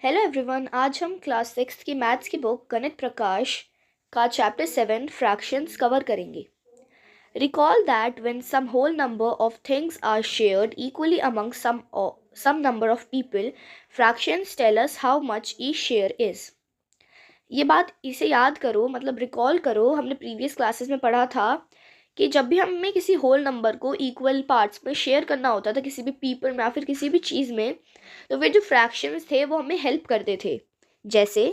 Hello everyone, आज हम class 6 की मैथ्स की बुक गणित प्रकाश का चैप्टर 7 फ्रैक्शंस कवर करेंगे. Recall that when some whole number of things are shared equally among some number of people, fractions tell us how much each share is. ये बात इसे याद करो, मतलब रिकॉल करो. हमने प्रीवियस क्लासेस में पढ़ा था कि जब भी हमें किसी होल नंबर को इक्वल पार्ट्स में शेयर करना होता था, किसी भी पीपल में या फिर किसी भी चीज़ में, तो फिर जो फ्रैक्शंस थे वो हमें हेल्प करते थे. जैसे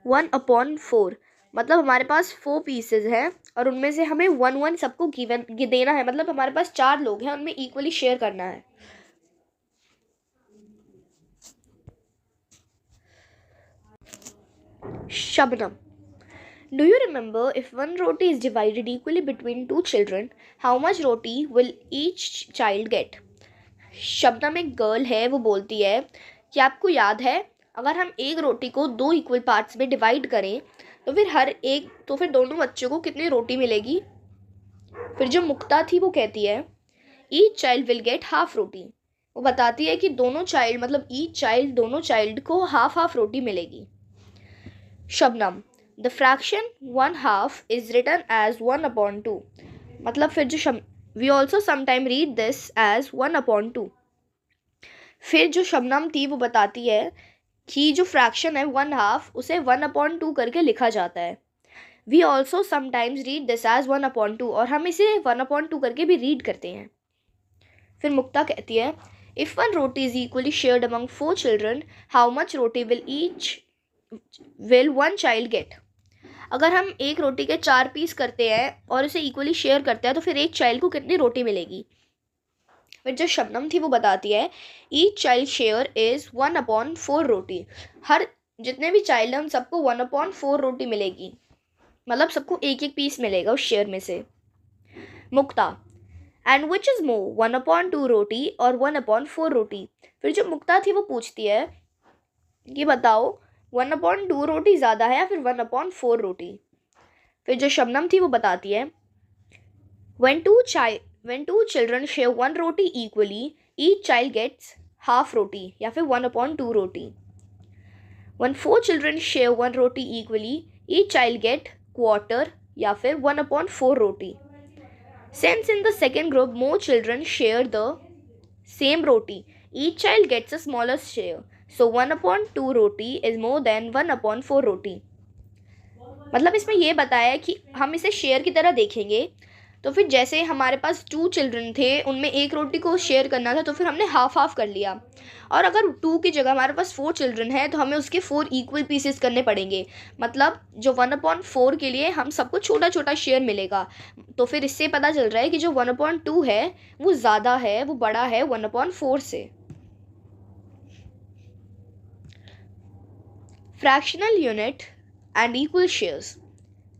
1/4, मतलब हमारे पास 4 पीसेज हैं और उनमें से हमें 1/1 सबको गिवन देना है. मतलब हमारे पास 4 लोग हैं, उनमें इक्वली शेयर करना है. Shabnam, do you remember if one roti is divided equally between 2 children, how much roti will each child get? Shabnam एक गर्ल है, वो बोलती है कि आपको याद है अगर हम एक रोटी को 2 इक्वल पार्ट्स में डिवाइड करें तो फिर दोनों बच्चों को कितनी रोटी मिलेगी. फिर जो मुक्ता थी वो कहती है each child will get half roti. वो बताती है कि दोनों चाइल्ड, मतलब ईच चाइल्ड, दोनों चाइल्ड को हाफ रोटी मिलेगी. Shabnam, the fraction 1/2 is written as 1/2. मतलब फिर जो we also sometime read this as 1/2. फिर जो शबनम थी वो बताती है कि जो फ्रैक्शन है 1/2 उसे 1/2 करके लिखा जाता है. We also sometimes read this as 1/2 और हम इसे 1/2 करके भी रीड करते हैं. फिर मुक्ता कहती है if one roti is equally shared among 4 children, how much roti will one child gate. अगर हम एक रोटी के 4 पीस करते हैं और उसे इक्वली शेयर करते हैं तो फिर एक चाइल्ड को कितनी रोटी मिलेगी. फिर जो शबनम थी वो बताती है ईच चाइल्ड शेयर इज 1/4 रोटी. हर जितने भी चाइल्ड हैं उन सबको 1/4 रोटी मिलेगी, मतलब सबको एक एक पीस मिलेगा उस शेयर में से. मुक्ता, एंड विच इज़ मोर 1/2 रोटी और 1/4 रोटी. फिर जो मुक्ता थी वो पूछती है कि बताओ 1/2 रोटी ज़्यादा है या फिर 1/4 रोटी. फिर जो शबनम थी वो बताती है when two children share one roti equally, each child gets half roti या फिर 1/2 रोटी. When 4 children share one roti equally, each child get quarter या फिर 1/4 रोटी. Since in the second group more children share the same roti, each child gets a smaller share. So 1/2 roti is more than 1/4 रोटी. मतलब इसमें यह बताया है कि हम इसे शेयर की तरह देखेंगे. तो फिर जैसे हमारे पास 2 चिल्ड्रन थे, उनमें एक रोटी को शेयर करना था, तो फिर हमने हाफ कर लिया. और अगर 2 की जगह हमारे पास 4 चिल्ड्रन हैं तो हमें उसके 4 इक्वल पीसेस करने पड़ेंगे. मतलब जो 1/4 के लिए हम सबको छोटा छोटा शेयर मिलेगा. तो फिर इससे पता चल रहा है कि जो 1/2 है वो ज़्यादा है, वो बड़ा है 1/4 से. Fractional unit and equal shares.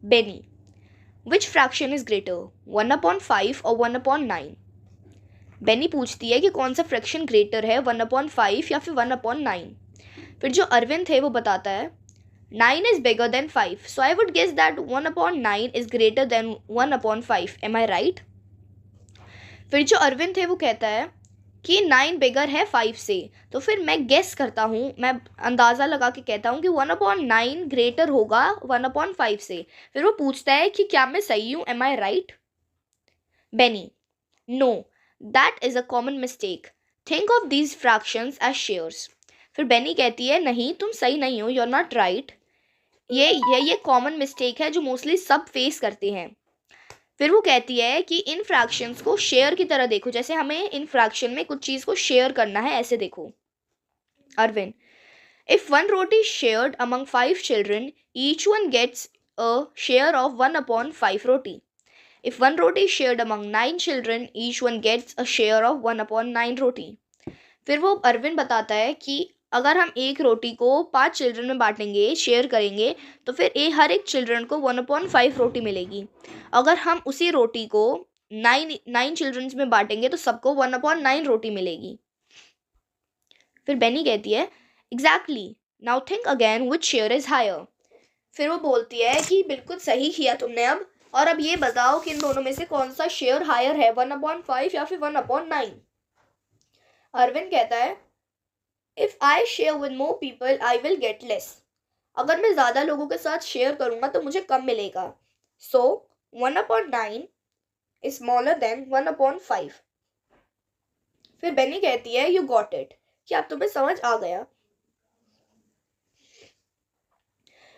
Benny, Which fraction is greater, 1/5 और 1/9? बेनी पूछती है कि कौन सा फ्रैक्शन ग्रेटर है, 1/5 या फिर 1/9. फिर जो अरविंद है वो बताता है 9 is bigger than 5, so I would guess that 1/9 is greater than 1/5. Am I right? फिर जो अरविंद है वो कहता है कि 9 बिगर है 5 से, तो फिर मैं गेस करता हूँ, मैं अंदाज़ा लगा के कहता हूँ कि 1/9 ग्रेटर होगा 1/5 से. फिर वो पूछता है कि क्या मैं सही हूँ, am I right. Benny, no, that is a common mistake. Think of these fractions as shares. फिर बेनी कहती है नहीं, तुम सही नहीं हो, यू आर नॉट राइट. ये कॉमन मिस्टेक है जो मोस्टली सब फेस करते हैं. फिर वो कहती है कि इन फ्रैक्शंस को शेयर की तरह देखो, जैसे हमें इन फ्रैक्शन में कुछ चीज़ को शेयर करना है, ऐसे देखो. Arvind, if one roti shared among 5 children, each one gets a share of 1/5 roti. If one roti shared among 9 children, each one gets a share of 1/9 roti. फिर वो अरविंद बताता है कि अगर हम एक रोटी को 5 चिल्ड्रन में बांटेंगे, शेयर करेंगे, तो फिर हर एक चिल्ड्रन को 1/5 रोटी मिलेगी. अगर हम उसी रोटी को 9 चिल्ड्रंस में बांटेंगे तो सबको 1/9 रोटी मिलेगी. फिर बेनी कहती है exactly, now think again which share is higher. फिर वो बोलती है कि बिल्कुल सही किया तुमने अब, और अब ये बताओ कि इन दोनों में से कौन सा शेयर हायर है, 1/5 या फिर 1/9. अरविंद कहता है if I share with more people I will get less. अगर मैं ज़्यादा लोगों के साथ शेयर करूँगा तो मुझे कम मिलेगा. सो 1/9 इज स्मॉलर देन 1/5. फिर बेनी कहती है यू गॉट इट, कि अब तुम्हें समझ आ गया.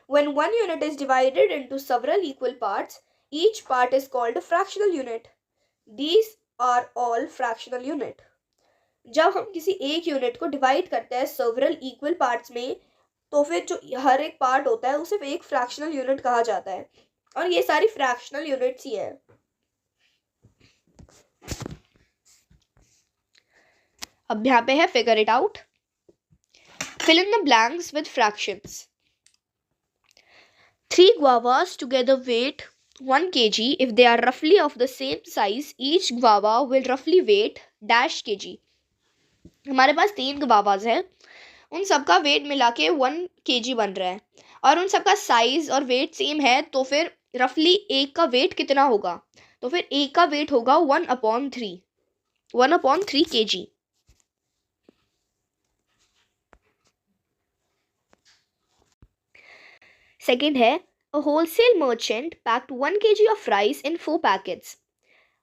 When one unit is divided into several equal parts, each part is called a fractional unit. These are all fractional unit. जब हम किसी एक यूनिट को डिवाइड करते हैं several equal parts में, तो फिर जो हर एक पार्ट होता है उसे एक फ्रैक्शनल यूनिट कहा जाता है. और ये सारी फ्रैक्शनल यूनिट्स ही हैं. अब यहाँ पे है figure it out. Fill in the blanks with fractions. 3 guavas together weight 1 kg. If they are roughly of the same size, each guava will roughly weight dash kg. हमारे पास 3 guavas हैं, उन सबका wait मिला के 1 kg बन रहा है और उन सबका साइज और वेट सेम है, तो फिर रफली एक का वेट कितना होगा? तो फिर एक का वेट होगा 1/3 kg. सेकेंड है a wholesale merchant packed 1 kg of rice in 4 packets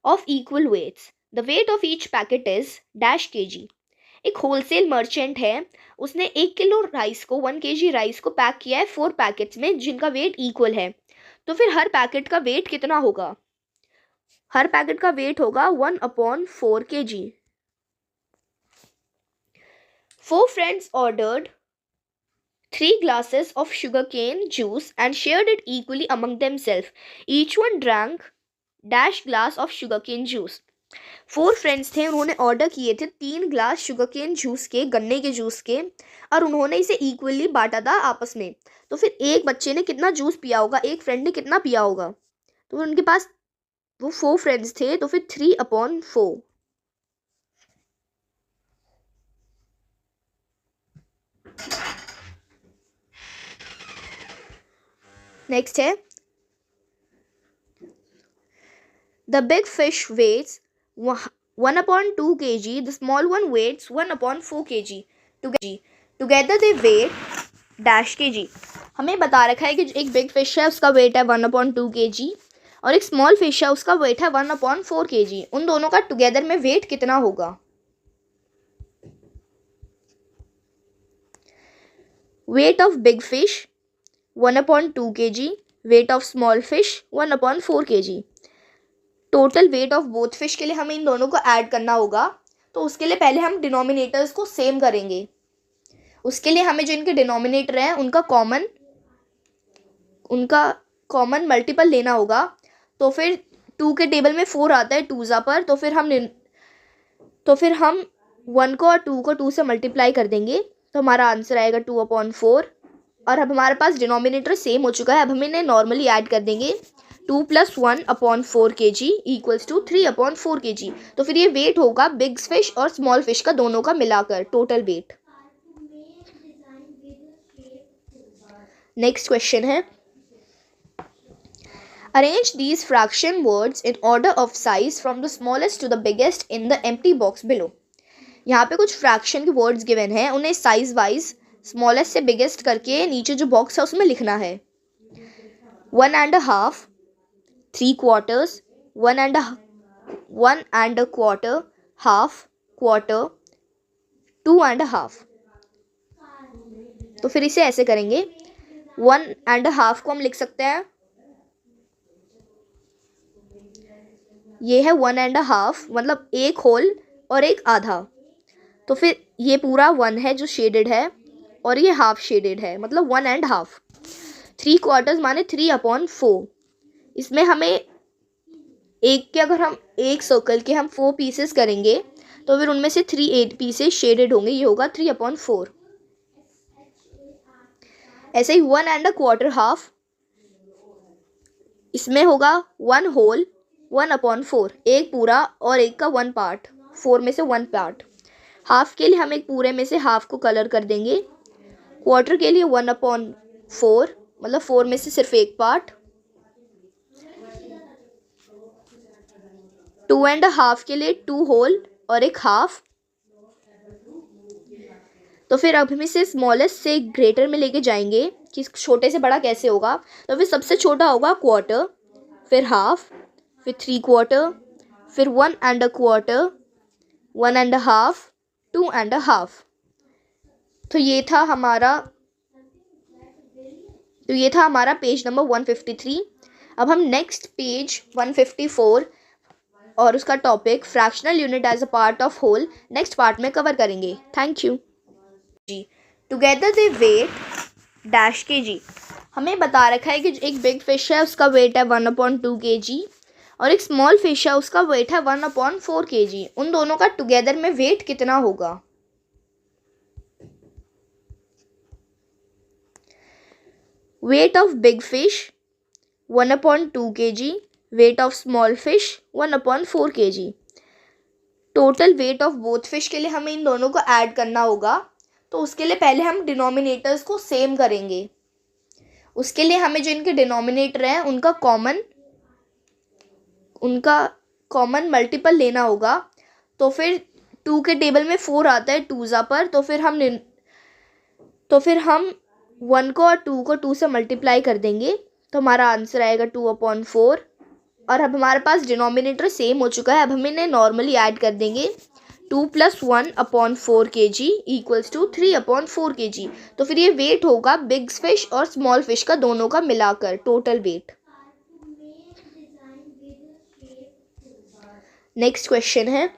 of equal weights. The weight of each packet is dash kg. एक होलसेल मर्चेंट है, उसने 1 किलो राइस को 1 kg राइस को पैक किया है 4 पैकेट्स में जिनका वेट इक्वल है. तो फिर हर पैकेट का वेट कितना होगा? हर पैकेट का वेट होगा 1/4 kg. 4 friends ordered 3 glasses of sugarcane juice and shared it equally among themselves. Each one drank dash glass of sugarcane juice. 4 friends थे, उन्होंने ऑर्डर किए थे 3 ग्लास शुगरकेन जूस के, गन्ने के जूस के, और उन्होंने इसे इक्वली बांटा था आपस में. तो फिर एक बच्चे ने कितना जूस पिया होगा, एक फ्रेंड ने कितना पिया होगा? तो उनके पास वो 4 फ्रेंड्स थे, तो फिर 3/4. नेक्स्ट है the big fish weights 1/2 kg. The small one weighs 1/4 kg. Together they weigh dash kg. हमें बता रखा है कि एक बिग फिश है उसका वेट है 1/2 kg और एक स्मॉल फिश है उसका वेट है 1/4 kg. उन दोनों का टुगेदर में वेट कितना होगा? Weight of big fish 1/2 kg. Weight of small fish 1/4 kg. Total weight of both fish के लिए हमें इन दोनों को ऐड करना होगा. तो उसके लिए पहले हम डिनोमिनेटर्स को सेम करेंगे. उसके लिए हमें जो इनके डिनोमिनेटर हैं उनका कॉमन मल्टीपल लेना होगा. तो फिर 2 के टेबल में 4 आता है 2 पर, तो फिर हम 1 को और 2 को 2 से मल्टीप्लाई कर देंगे, तो हमारा आंसर आएगा 2/4. और अब हमारे पास डिनोमिनेटर सेम हो चुका है. अब हम इन्हें नॉर्मली ऐड कर देंगे. 2 + 1/4 kg = 3/4 kg. तो फिर ये वेट होगा बिग फिश और स्मॉल फिश का दोनों का मिलाकर टोटल वेट. नेक्स्ट क्वेश्चन है arrange these fraction words in order of size from the smallest to the biggest in the empty box below. यहाँ पे कुछ फ्रैक्शन के वर्ड्स गिवन हैं, उन्हें साइज वाइज स्मॉलेस्ट से बिगेस्ट करके नीचे जो बॉक्स है उसमें लिखना है. 1.5, 3/4, 1.25, हाफ, क्वार्टर, 2.5. तो फिर इसे ऐसे करेंगे. 1.5 को हम लिख सकते हैं, ये है 1.5 मतलब एक होल और एक आधा. तो फिर ये पूरा 1 है जो शेडेड है और ये हाफ शेडेड है, मतलब 1.5. 3/4 माने 3/4. इसमें हमें अगर हम एक सर्कल के हम 4 पीसेस करेंगे तो फिर उनमें से 3 पीसेस शेडेड होंगे, ये होगा 3/4. ऐसे ही 1.25 हाफ, इसमें होगा 1 होल 1/4, एक पूरा और एक का 1 पार्ट, 4 में से 1 पार्ट. हाफ के लिए हम एक पूरे में से हाफ को कलर कर देंगे. क्वार्टर के लिए 1/4 मतलब 4 में से सिर्फ एक पार्ट. 2.5 के लिए 2 होल और एक हाफ. तो फिर अब हम इसे स्मॉलेस्ट से ग्रेटर में लेके जाएंगे कि छोटे से बड़ा कैसे होगा। तो फिर सबसे छोटा होगा क्वार्टर, फिर हाफ, फिर 3/4, फिर 1 1/4, 1 1/2, 2 1/2। तो ये था हमारा पेज नंबर 153। अब हम नेक्स्ट पेज 154 और उसका topic fractional unit as a part of whole next part में कवर करेंगे। Thank you ji. Together they weight dash kg। हमें बता रखा है कि एक बिग फिश है, उसका वेट है 1/2 kg, और एक स्मॉल फिश है, उसका वेट है 1/4 kg। उन दोनों का टुगेदर में वेट कितना होगा? Weight of big fish 1/2 kg, weight of small fish 1/4 kg। Total weight of both fish के लिए हमें इन दोनों को ऐड करना होगा। तो उसके लिए पहले हम डिनोमिनेटर्स को सेम करेंगे। उसके लिए हमें जो इनके डिनोमिनेटर हैं उनका कॉमन मल्टीपल लेना होगा। तो फिर 2 के टेबल में 4 आता है 2s पर, तो फिर हम 1 को और 2 को 2 से मल्टीप्लाई कर देंगे, तो हमारा आंसर आएगा 2/4। और अब हमारे पास डिनोमिनेटर सेम हो चुका है। अब हम इन्हें नॉर्मली ऐड कर देंगे। 2 + 1/4 kg = 3/4 kg। तो फिर ये वेट होगा बिग फिश और स्मॉल फिश का दोनों का मिलाकर टोटल वेट। नेक्स्ट क्वेश्चन है,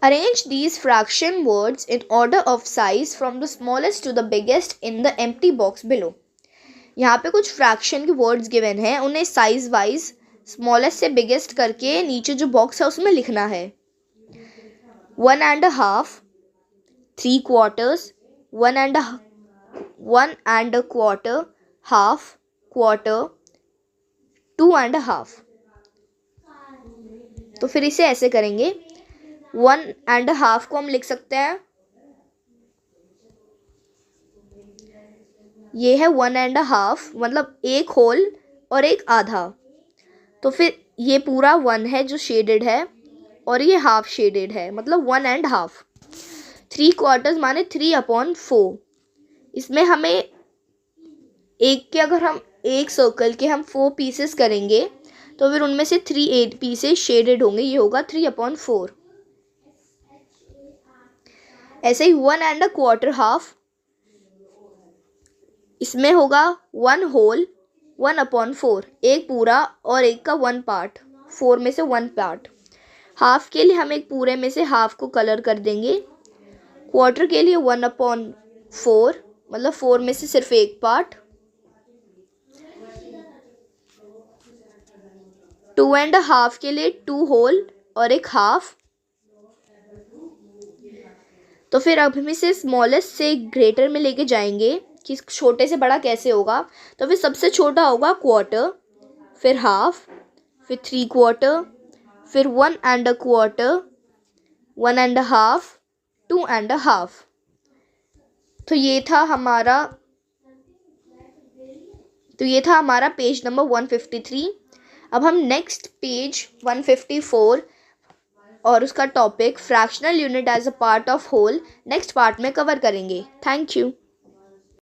arrange these fraction words in order of size from the smallest to the biggest in the empty box below. यहाँ पे कुछ फ्रैक्शन के वर्ड्स गिवन हैं, उन्हें साइज वाइज स्मॉलेस्ट से बिगेस्ट करके नीचे जो बॉक्स है उसमें लिखना है। 1 1/2, 3/4, 1 1/4, हाफ, क्वार्टर, 2 1/2। तो फिर इसे ऐसे करेंगे। 1 1/2 को हम लिख सकते हैं, ये है 1 1/2, मतलब एक होल और एक आधा। तो फिर ये पूरा 1 है जो शेडेड है, और ये हाफ शेडेड है, मतलब 1 1/2। 3/4 माने 3/4। इसमें हमें अगर हम एक सर्कल के हम 4 पीसेस करेंगे तो फिर उनमें से 3 पीसेस शेडेड होंगे, ये होगा 3/4। ऐसे ही 1 1/4 हाफ, इसमें होगा 1 होल 1/4, एक पूरा और एक का 1 पार्ट, 4 में से 1 पार्ट। हाफ के लिए हम एक पूरे में से हाफ को कलर कर देंगे। क्वार्टर के लिए 1/4, मतलब 4 में से सिर्फ एक पार्ट। 2 1/2 के लिए 2 होल और एक हाफ। तो फिर अब हम इसे स्मॉलेस्ट से ग्रेटर में लेके जाएंगे कि छोटे से बड़ा कैसे होगा। तो फिर सबसे छोटा होगा क्वार्टर, फिर हाफ, फिर 3/4, फिर 1 1/4, 1 1/2, 2 1/2। तो ये था हमारा पेज नंबर 153। अब हम नेक्स्ट पेज 154 और उसका topic fractional unit as a part of whole next part में कवर करेंगे। Thank you.